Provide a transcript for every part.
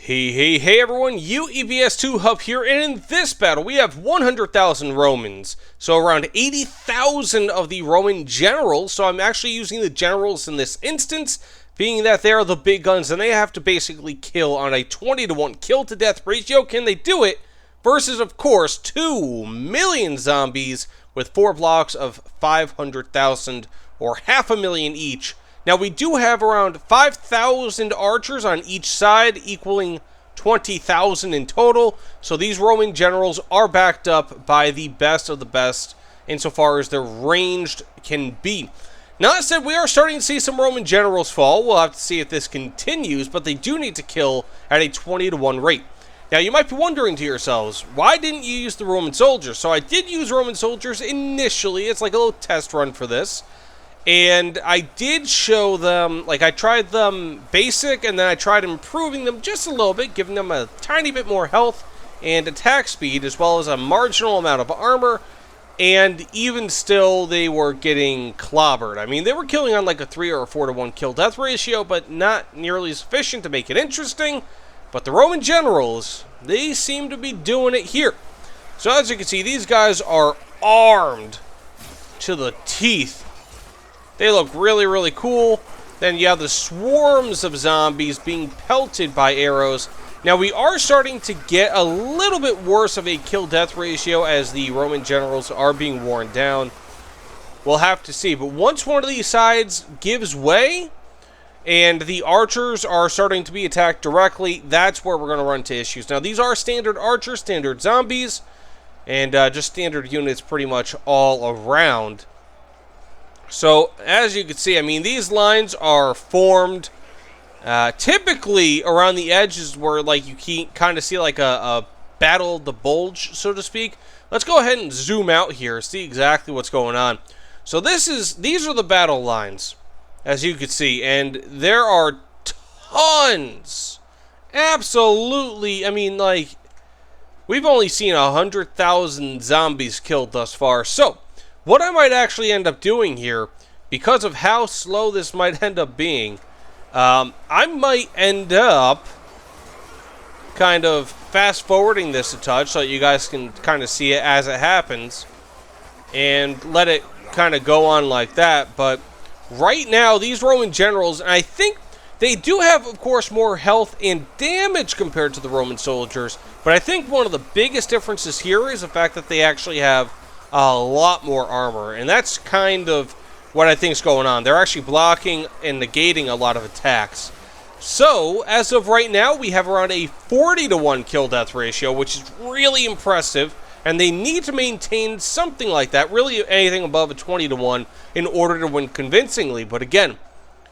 Hey everyone, UEBS 2 Hub here, and in this battle we have 100,000 Romans, so around 80,000 of the Roman generals, so I'm actually using the generals in this instance, being that they are the big guns and they have to basically kill on a 20-to-1 kill to death ratio. Can they do it? Versus, of course, 2 million zombies with 4 blocks of 500,000 or half a million each. Now, we do have around 5,000 archers on each side, equaling 20,000 in total. So these Roman generals are backed up by the best of the best insofar as their ranged can be. Now, that said, we are starting to see some Roman generals fall. We'll have to see if this continues, but they do need to kill at a 20-to-1 rate. Now, you might be wondering to yourselves, why didn't you use the Roman soldiers? So I did use Roman soldiers initially. It's like a little test run for this. And I did show them, like I tried them basic, and then I tried improving them just a little bit, giving them a tiny bit more health and attack speed, as well as a marginal amount of armor, and even still, they were getting clobbered. I mean, they were killing on like a 3 or a 4-to-1 kill-death ratio, but not nearly sufficient to make it interesting. But the Roman generals, they seem to be doing it here. So as you can see, these guys are armed to the teeth. They look really, really cool. Then you have the swarms of zombies being pelted by arrows. Now, we are starting to get a little bit worse of a kill-death ratio as the Roman generals are being worn down. We'll have to see. But once one of these sides gives way and the archers are starting to be attacked directly, that's where we're going to run into issues. Now, these are standard archers, standard zombies, and just standard units pretty much all around. So, as you can see, I mean, these lines are formed typically around the edges where, like, you can kind of see, like, a battle of the bulge, so to speak. Let's go ahead and zoom out here, see exactly what's going on. So, these are the battle lines, as you can see, and there are tons. Absolutely, I mean, like, we've only seen 100,000 zombies killed thus far, so what I might actually end up doing here, because of how slow this might end up being, I might end up kind of fast-forwarding this a touch so that you guys can kind of see it as it happens and let it kind of go on like that. But right now, these Roman generals, and I think they do have, of course, more health and damage compared to the Roman soldiers, but I think one of the biggest differences here is the fact that they actually have a lot more armor, and that's kind of what I think is going on. They're actually blocking and negating a lot of attacks. So, as of right now, we have around a 40-to-1 kill-death ratio, which is really impressive, and they need to maintain something like that, really anything above a 20-to-1, in order to win convincingly. But again,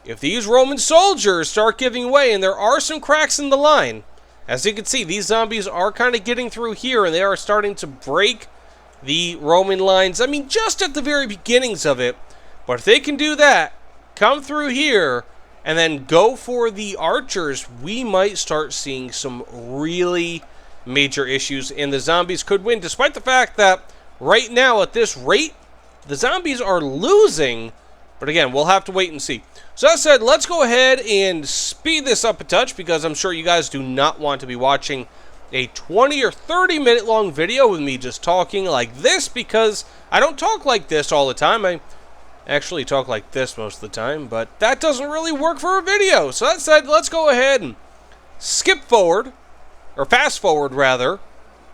if these Roman soldiers start giving way, and there are some cracks in the line, as you can see, these zombies are kind of getting through here, and they are starting to break the Roman lines, I mean, just at the very beginnings of it. But if they can do that, come through here, and then go for the archers, we might start seeing some really major issues, and the zombies could win, despite the fact that right now, at this rate, the zombies are losing. But again, we'll have to wait and see. So that said, let's go ahead and speed this up a touch, because I'm sure you guys do not want to be watching a 20 or 30 minute long video with me just talking like this, because I don't talk like this all the time. I actually talk like this most of the time, but that doesn't really work for a video. So that said, let's go ahead and skip forward, or fast forward rather,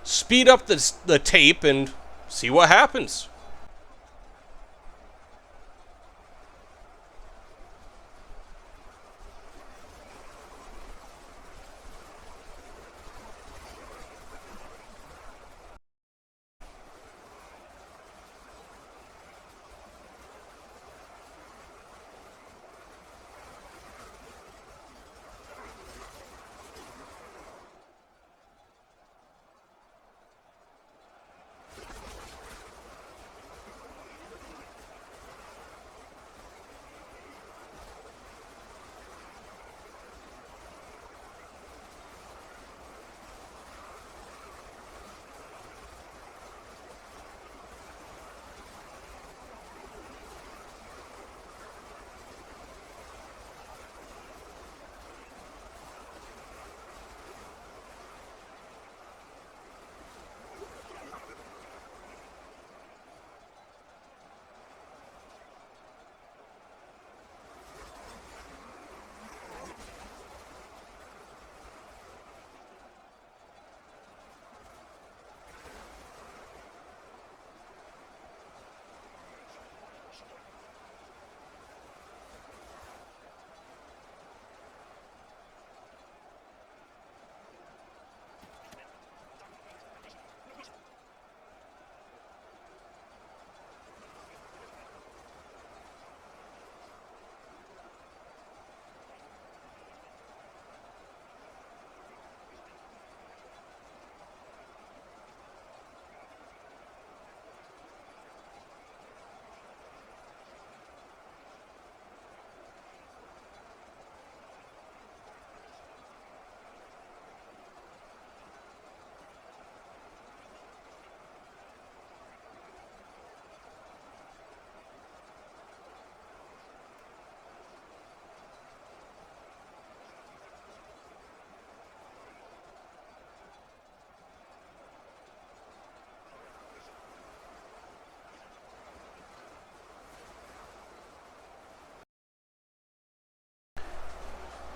speed up the tape and see what happens.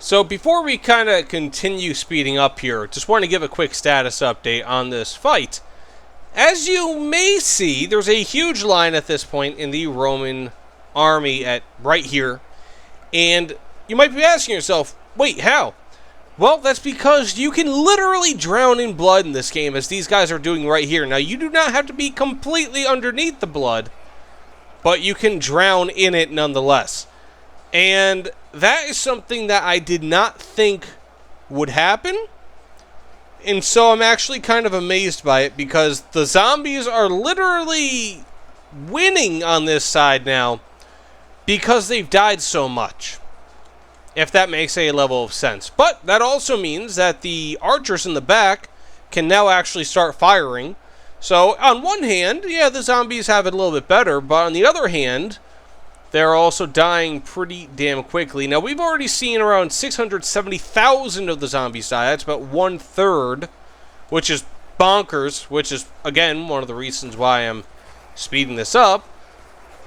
So before we kind of continue speeding up here, just want to give a quick status update on this fight. As you may see, there's a huge line at this point in the Roman army at right here. And you might be asking yourself, wait, how? Well, that's because you can literally drown in blood in this game, as these guys are doing right here. Now, you do not have to be completely underneath the blood, but you can drown in it nonetheless. And that is something that I did not think would happen. And so I'm actually kind of amazed by it, because the zombies are literally winning on this side now because they've died so much. If that makes a level of sense. But that also means that the archers in the back can now actually start firing. So on one hand, yeah, the zombies have it a little bit better, but on the other hand, they're also dying pretty damn quickly. Now, we've already seen around 670,000 of the zombies die. That's about 1/3, which is bonkers, which is, again, one of the reasons why I'm speeding this up,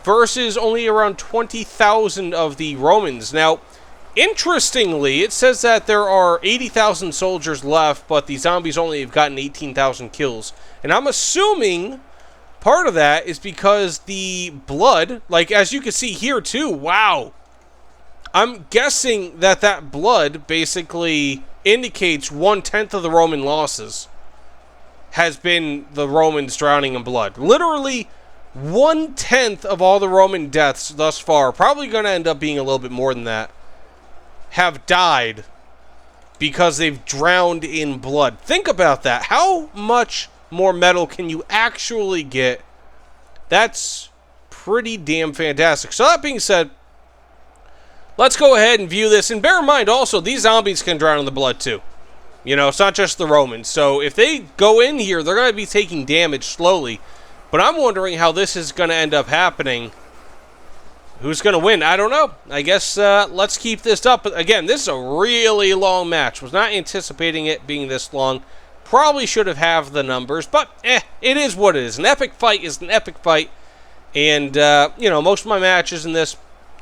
versus only around 20,000 of the Romans. Now, interestingly, it says that there are 80,000 soldiers left, but the zombies only have gotten 18,000 kills. And I'm assuming part of that is because the blood, like as you can see here too, wow. I'm guessing that that blood basically indicates 1/10 of the Roman losses has been the Romans drowning in blood. Literally 1/10 of all the Roman deaths thus far, probably going to end up being a little bit more than that, have died because they've drowned in blood. Think about that. How much more metal can you actually get? That's pretty damn fantastic. So that being said, let's go ahead and view this. And bear in mind also, these zombies can drown in the blood too. You know, it's not just the Romans. So if they go in here, they're going to be taking damage slowly. But I'm wondering how this is going to end up happening. Who's going to win? I don't know. I guess let's keep this up. But again, this is a really long match. Was not anticipating it being this long. Probably should have halved the numbers, but it is what it is. An epic fight is an epic fight. And, you know, most of my matches in this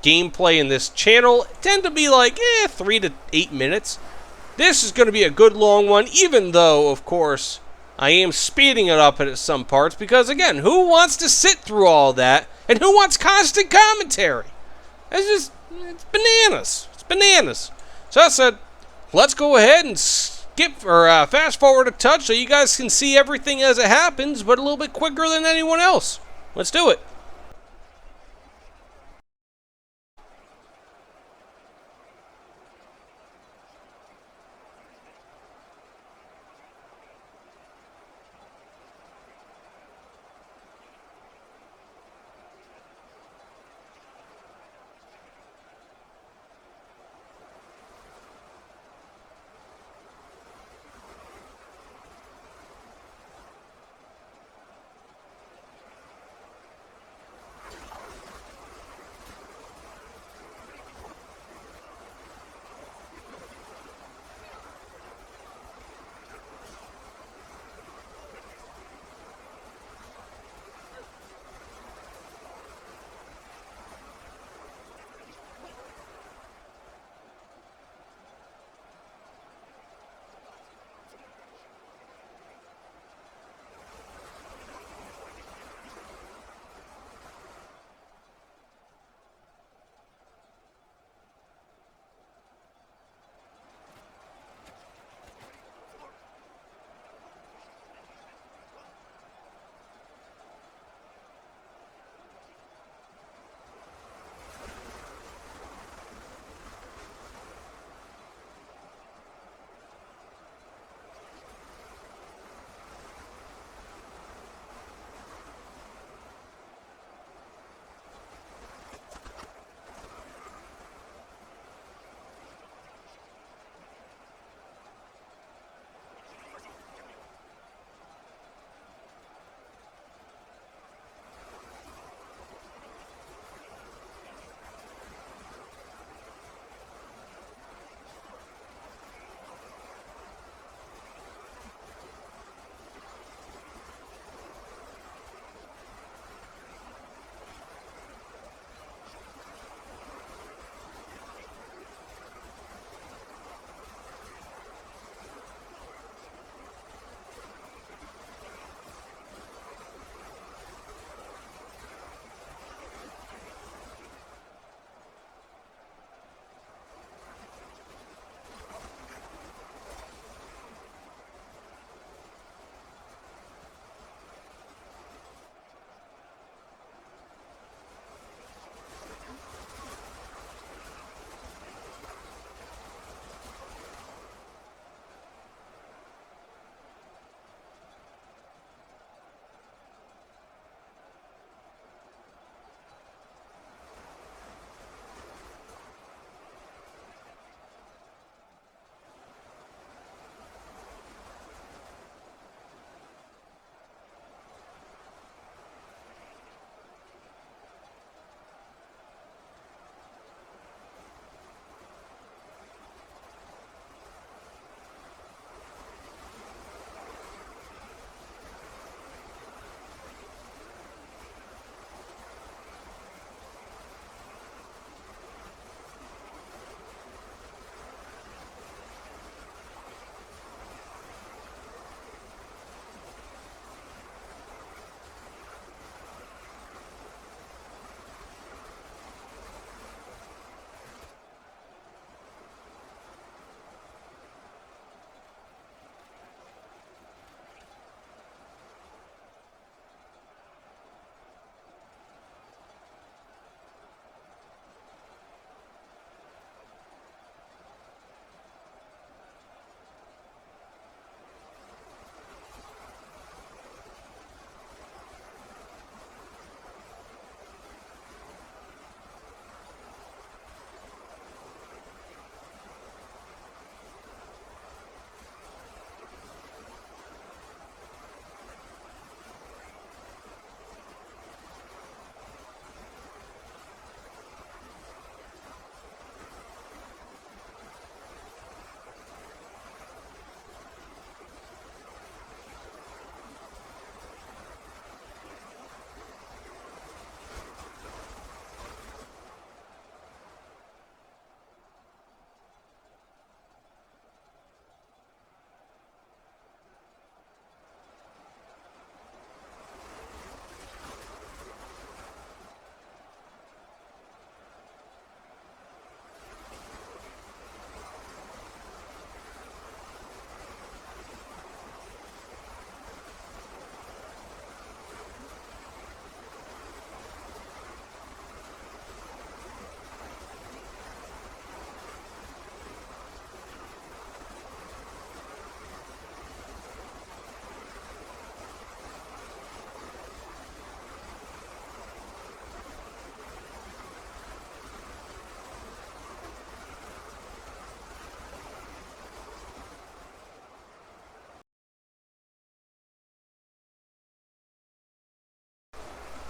gameplay in this channel tend to be like, 3 to 8 minutes. This is going to be a good long one, even though, of course, I am speeding it up at some parts, because, again, who wants to sit through all that, and who wants constant commentary? It's bananas. It's bananas. So that said, let's go ahead and skip, or fast forward a touch so you guys can see everything as it happens, but a little bit quicker than anyone else. Let's do it.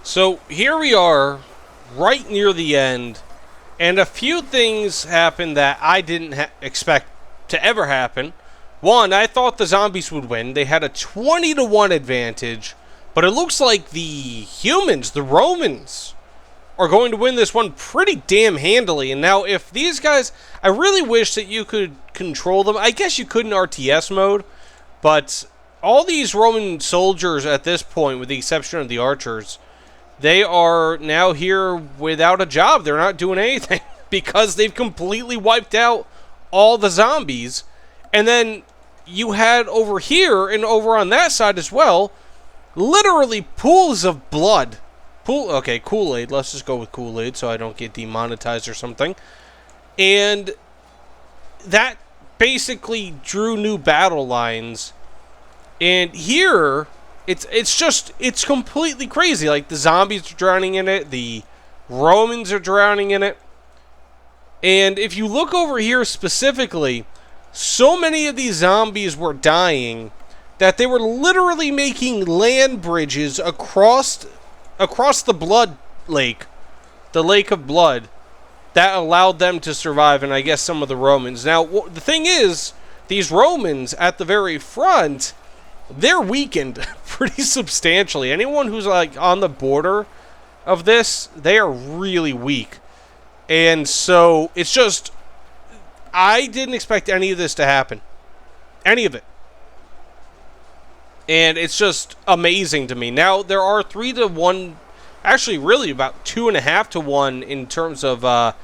So here we are, right near the end, and a few things happened that I didn't expect to ever happen. One, I thought the zombies would win. They had a 20-1 advantage, but it looks like the humans, the Romans, are going to win this one pretty damn handily. And now if these guys, I really wish that you could control them. I guess you could in RTS mode, but all these Roman soldiers at this point, with the exception of the archers, they are now here without a job. They're not doing anything because they've completely wiped out all the zombies. And then you had over here and over on that side as well, literally pools of blood. Okay, Kool-Aid. Let's just go with Kool-Aid so I don't get demonetized or something. And that basically drew new battle lines. And here, it's completely crazy. Like, the zombies are drowning in it. The Romans are drowning in it. And if you look over here specifically, so many of these zombies were dying that they were literally making land bridges across the blood lake, the lake of blood, that allowed them to survive, and I guess some of the Romans. Now, the thing is, these Romans at the very front, they're weakened pretty substantially. Anyone who's like on the border of this, they are really weak. And so, it's just, I didn't expect any of this to happen. Any of it. And it's just amazing to me. Now, there are 3-1, actually really about 2.5-1 in terms of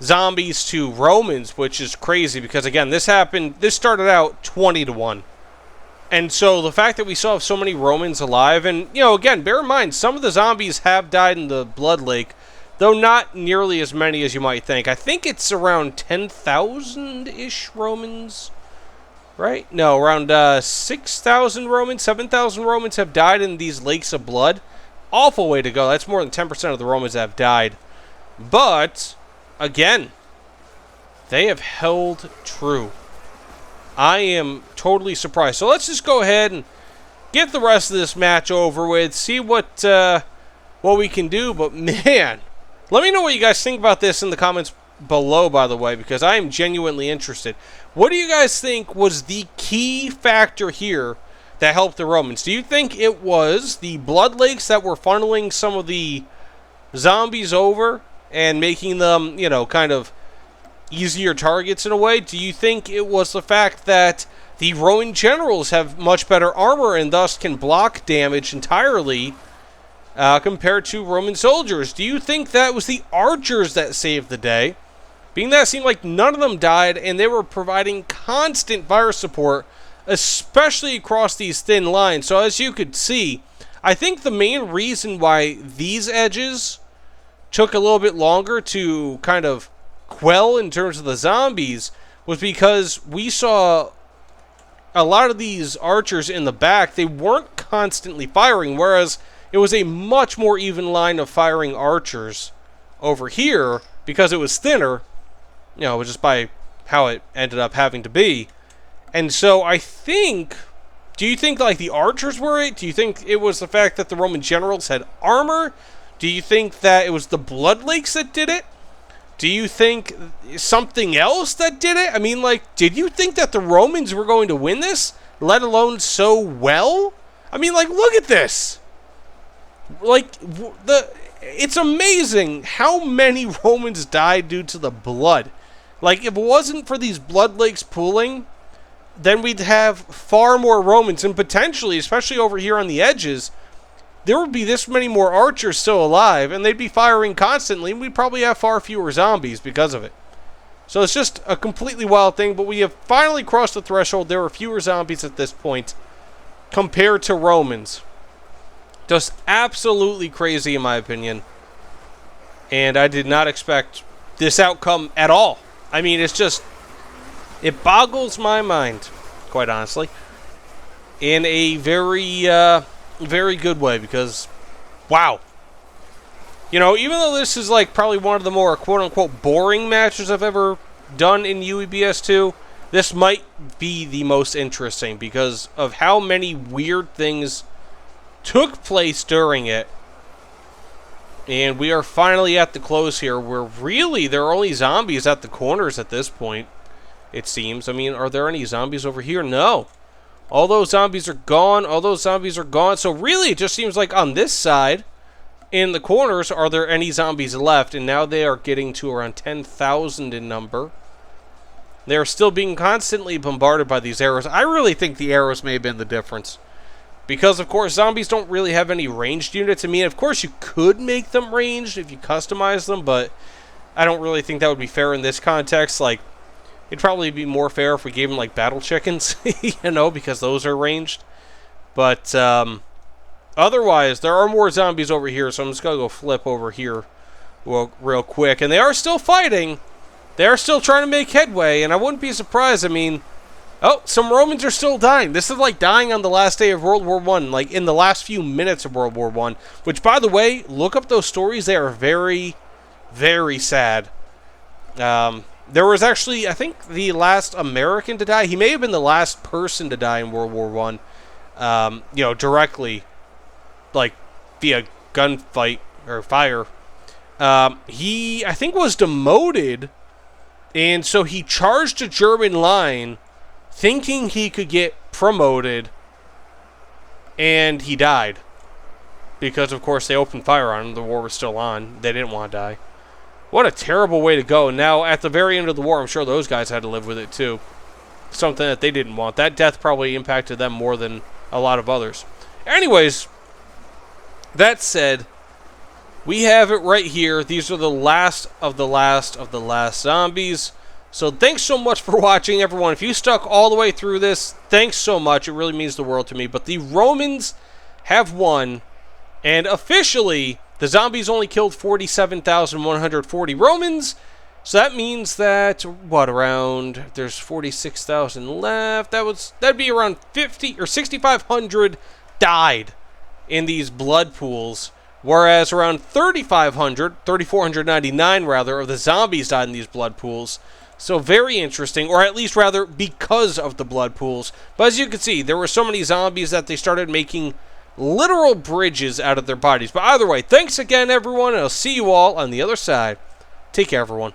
zombies to Romans, which is crazy because, again, this started out 20-1. And so the fact that we still have so many Romans alive, and, you know, again, bear in mind, some of the zombies have died in the Blood Lake, though not nearly as many as you might think. I think it's around 10,000-ish Romans. Right? No, around 6,000 Romans, 7,000 Romans have died in these lakes of blood. Awful way to go. That's more than 10% of the Romans that have died. But, again, they have held true. I am totally surprised. So let's just go ahead and get the rest of this match over with. See what we can do. But, man, let me know what you guys think about this in the comments below, by the way, because I am genuinely interested. What do you guys think was the key factor here that helped the Romans? Do you think it was the blood lakes that were funneling some of the zombies over and making them, you know, kind of easier targets in a way? Do you think it was the fact that the Roman generals have much better armor and thus can block damage entirely compared to Roman soldiers? Do you think that was the archers that saved the day? Being that it seemed like none of them died, and they were providing constant fire support, especially across these thin lines. So as you could see, I think the main reason why these edges took a little bit longer to kind of quell in terms of the zombies was because we saw a lot of these archers in the back, they weren't constantly firing, whereas it was a much more even line of firing archers over here because it was thinner. You know, just by how it ended up having to be. And so I think, do you think like the archers were it? Do you think it was the fact that the Roman generals had armor? Do you think that it was the blood lakes that did it? Do you think something else that did it? I mean, like, did you think that the Romans were going to win this, let alone so well? I mean, like, look at this. Like, it's amazing how many Romans died due to the blood. Like, if it wasn't for these blood lakes pooling, then we'd have far more Romans, and potentially, especially over here on the edges, there would be this many more archers still alive, and they'd be firing constantly, and we'd probably have far fewer zombies because of it. So it's just a completely wild thing, but we have finally crossed the threshold. There are fewer zombies at this point compared to Romans. Just absolutely crazy, in my opinion. And I did not expect this outcome at all. I mean, it's just, it boggles my mind, quite honestly, in a very, very good way, because, wow. You know, even though this is, like, probably one of the more quote-unquote boring matches I've ever done in UEBS 2, this might be the most interesting, because of how many weird things took place during it. And we are finally at the close here, where really there are only zombies at the corners at this point, it seems. I mean, are there any zombies over here? No. All those zombies are gone. All those zombies are gone. So really, it just seems like on this side, in the corners, are there any zombies left? And now they are getting to around 10,000 in number. They're still being constantly bombarded by these arrows. I really think the arrows may have been the difference. Because, of course, zombies don't really have any ranged units. I mean, of course, you could make them ranged if you customize them, but I don't really think that would be fair in this context. Like, it'd probably be more fair if we gave them, like, battle chickens, you know, because those are ranged. But, otherwise, there are more zombies over here, so I'm just going to go flip over here real quick. And they are still fighting. They are still trying to make headway, and I wouldn't be surprised. I mean, oh, some Romans are still dying. This is like dying on the last day of World War I, like in the last few minutes of World War I. Which, by the way, look up those stories. They are very, very sad. There was actually, I think, the last American to die. He may have been the last person to die in World War I. You know, directly, like, via gunfight or fire. He, I think, was demoted, and so he charged a German line thinking he could get promoted, and he died. Because, of course, they opened fire on him. The war was still on. They didn't want to die. What a terrible way to go. Now, at the very end of the war, I'm sure those guys had to live with it, too. Something that they didn't want. That death probably impacted them more than a lot of others. Anyways, that said, we have it right here. These are the last of the last of the last zombies. So thanks so much for watching, everyone. If you stuck all the way through this, thanks so much. It really means the world to me. But the Romans have won. And officially, the zombies only killed 47,140 Romans. So that means that, what, around, there's 46,000 left. That'd be around 50 or 6,500 died in these blood pools. Whereas around 3,499 rather, of the zombies died in these blood pools. So very interesting, or at least rather because of the blood pools. But as you can see, there were so many zombies that they started making literal bridges out of their bodies. But either way, thanks again, everyone, and I'll see you all on the other side. Take care, everyone.